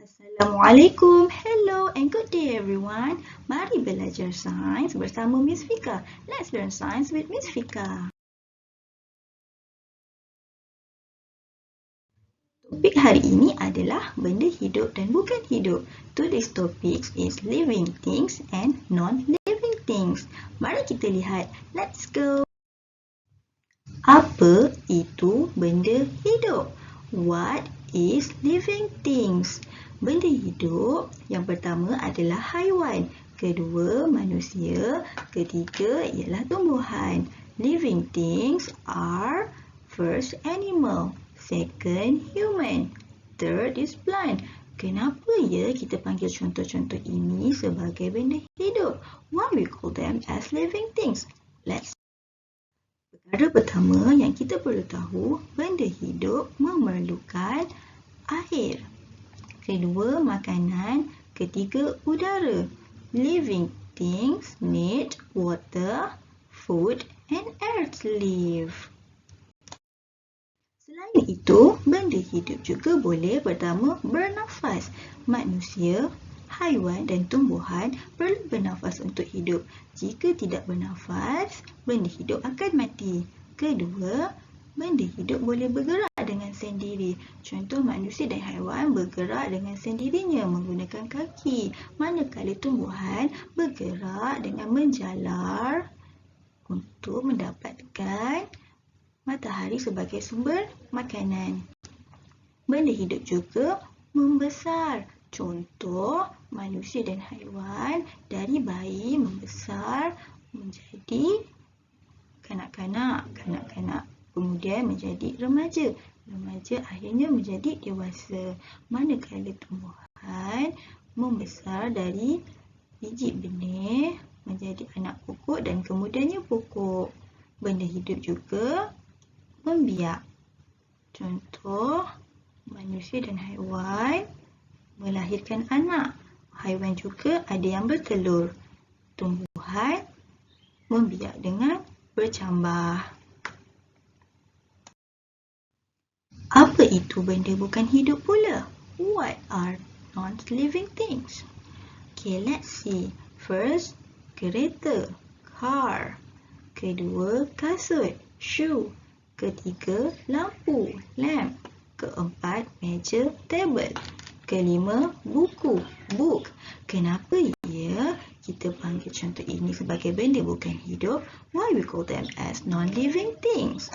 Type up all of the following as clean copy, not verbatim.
Assalamualaikum, hello and good day everyone. Mari belajar sains bersama Miss Fika. Let's learn science with Miss Fika. Topik hari ini adalah benda hidup dan bukan hidup. Today's topic is living things and non-living things. Mari kita lihat. Let's go. Apa itu benda hidup? What is living things? Benda hidup yang pertama adalah haiwan, kedua manusia, ketiga ialah tumbuhan. Living things are first animal, second human, third is plant. Kenapa ya kita panggil contoh-contoh ini sebagai benda hidup? Why we call them as living things? Let's Perkara pertama yang kita perlu tahu, benda hidup memerlukan air. Kedua, makanan. Ketiga, udara. Living things need water, food and air to live. Selain itu, benda hidup juga boleh pertama bernafas. Manusia, haiwan dan tumbuhan perlu bernafas untuk hidup. Jika tidak bernafas, benda hidup akan mati. Kedua, benda hidup boleh bergerak dengan sendiri. Contoh manusia dan haiwan bergerak dengan sendirinya menggunakan kaki. Manakala tumbuhan bergerak dengan menjalar untuk mendapatkan matahari sebagai sumber makanan. Benda hidup juga membesar. Contoh manusia dan haiwan dari bayi membesar menjadi kanak-kanak, kemudian menjadi remaja. Remaja akhirnya menjadi dewasa. Manakala tumbuhan membesar dari biji benih menjadi anak pokok dan kemudiannya pokok. Benda hidup juga membiak. Contoh manusia dan haiwan melahirkan anak. Haiwan juga ada yang bertelur. Tumbuhan membiak dengan bercambah. Apa itu benda bukan hidup pula? What are non-living things? Okay, let's see. First, kereta, car. Kedua, kasut, shoe. Ketiga, lampu, lamp. Keempat, meja, table. Kelima, buku, book. Kenapa ya kita panggil contoh ini sebagai benda bukan hidup? Why we call them as non-living things?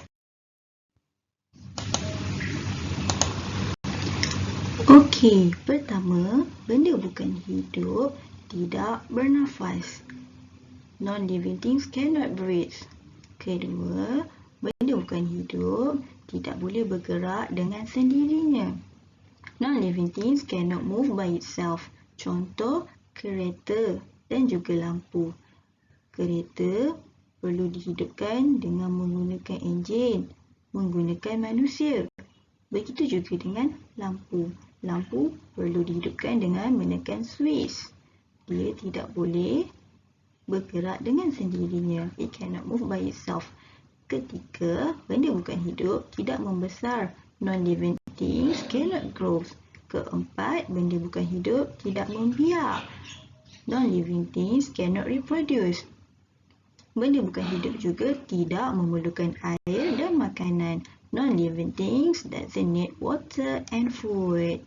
Okey, pertama, benda bukan hidup tidak bernafas. Non-living things cannot breathe. Kedua, benda bukan hidup tidak boleh bergerak dengan sendirinya. Non-living things cannot move by itself. Contoh, kereta dan juga lampu. Kereta perlu dihidupkan dengan menggunakan enjin, menggunakan manusia. Begitu juga dengan lampu. Lampu perlu dihidupkan dengan menekan switch. Dia tidak boleh bergerak dengan sendirinya. It cannot move by itself. Ketiga, benda bukan hidup tidak membesar. Non-living things cannot grow. Keempat, benda bukan hidup tidak membiak. Non-living things cannot reproduce. Benda bukan hidup juga tidak memerlukan air dan makanan. Non-living things doesn't need water and food.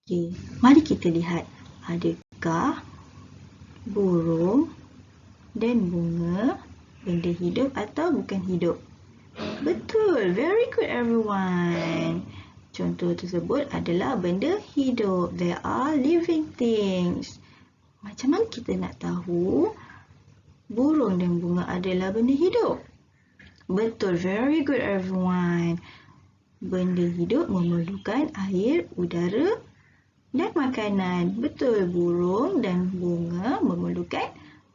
Okay, mari kita lihat. Adakah burung dan bunga benda hidup atau bukan hidup? Betul, very good everyone. Contoh tersebut adalah benda hidup. They are living things. Macam mana kita nak tahu burung dan bunga adalah benda hidup? Betul, very good everyone. Benda hidup memerlukan air, udara dan makanan. Betul, burung dan bunga memerlukan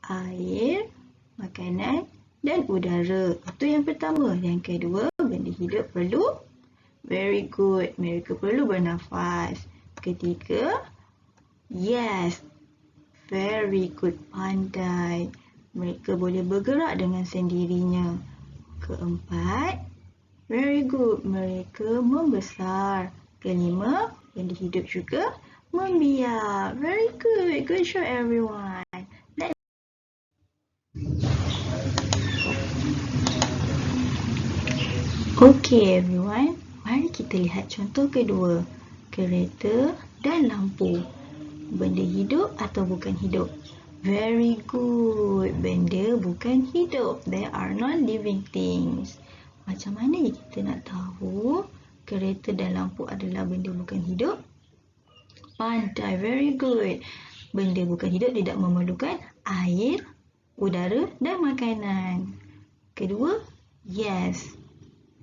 air, makanan dan udara. Itu yang pertama. Yang kedua, benda hidup perlu very good. Mereka perlu bernafas. Ketiga, yes, very good, pandai. Mereka boleh bergerak dengan sendirinya. Keempat, very good, mereka membesar. Kelima, benda hidup juga membiak. Very good. Good job everyone. Okay everyone, mari kita lihat contoh kedua. Kereta dan lampu. Benda hidup atau bukan hidup? Very good. Benda bukan hidup. They are non-living things. Macam mana kita nak tahu kereta dan lampu adalah benda bukan hidup? Pandai. Very good. Benda bukan hidup tidak memerlukan air, udara dan makanan. Kedua, yes.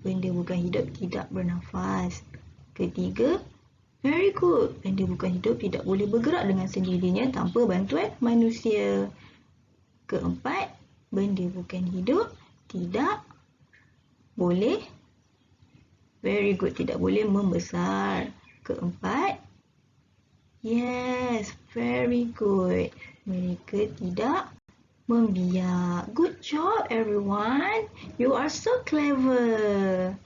Benda bukan hidup tidak bernafas. Ketiga, very good. Benda bukan hidup tidak boleh bergerak dengan sendirinya tanpa bantuan manusia. Keempat, benda bukan hidup tidak boleh, very good, tidak boleh membesar. Keempat, yes, very good. Mereka tidak membiak. Good job everyone. You are so clever.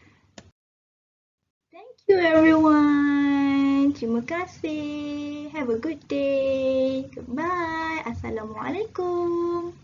Thank you everyone. Terima kasih. Have a good day. Goodbye. Assalamualaikum.